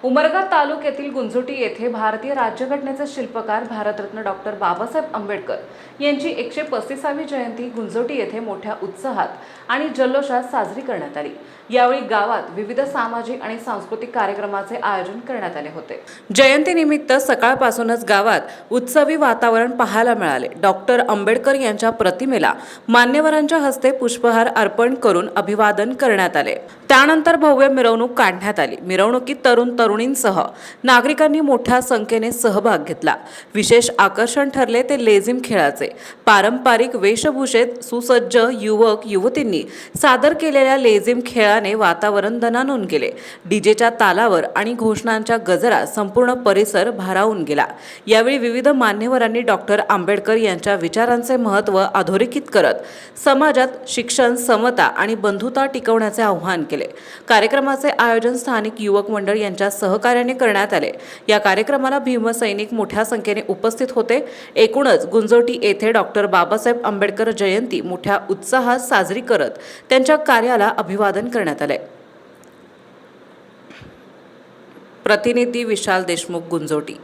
उमरगा तालुक्यातील गुंजोटी येथे भारतीय राज्यघटनेचे शिल्पकार भारतरत्न डॉक्टर बाबासाहेब आंबेडकर यांची 135वी जयंती गुंजोटी येथे मोठ्या उत्साहात आणि जल्लोषात साजरी करण्यात आली। यावेळी गावात विविध सामाजिक आणि सांस्कृतिक कार्यक्रमाचे आयोजन करण्यात आले होते। जयंतीनिमित्त सकाळपासूनच गावात उत्सवी वातावरण पाहायला मिळाले। डॉक्टर आंबेडकर यांच्या प्रतिमेला मान्यवरांच्या हस्ते पुष्पहार अर्पण करून अभिवादन करण्यात आले। त्यानंतर भव्य मिरवणूक काढण्यात आली। मिरवणुकीत तरुणींसह नागरिकांनी मोठ्या संख्येने सहभाग घेतला। विशेष आकर्षण ठरले ते लेझिम खेळाचे। पारंपरिक वेशभूषेत सुसज्ज युवक युवतींनी सादर केलेल्या लेझिम खेळाने वातावरण दणाणून गेले। डीजेच्या तालावर आणि घोषणांच्या गजरात संपूर्ण परिसर भारावून गेला। यावेळी विविध मान्यवरांनी डॉक्टर आंबेडकर यांच्या विचारांचे महत्त्व अधोरेखित करत समाजात शिक्षण, समता आणि बंधुता टिकवण्याचे आवाहन केले। कार्यक्रमाचे आयोजन स्थानिक युवक मंडळ यांच्या सहकार्याने करण्यात आले। या कार्यक्रमाला भीमसैनिक मोठ्या संख्येने उपस्थित होते। एकूणच गुंजोटी येथे डॉक्टर बाबासाहेब आंबेडकर जयंती मोठ्या उत्साहात साजरी करत त्यांच्या कार्याला अभिवादन करण्यात आले। प्रतिनिधी विशाल देशमुख, गुंजोटी।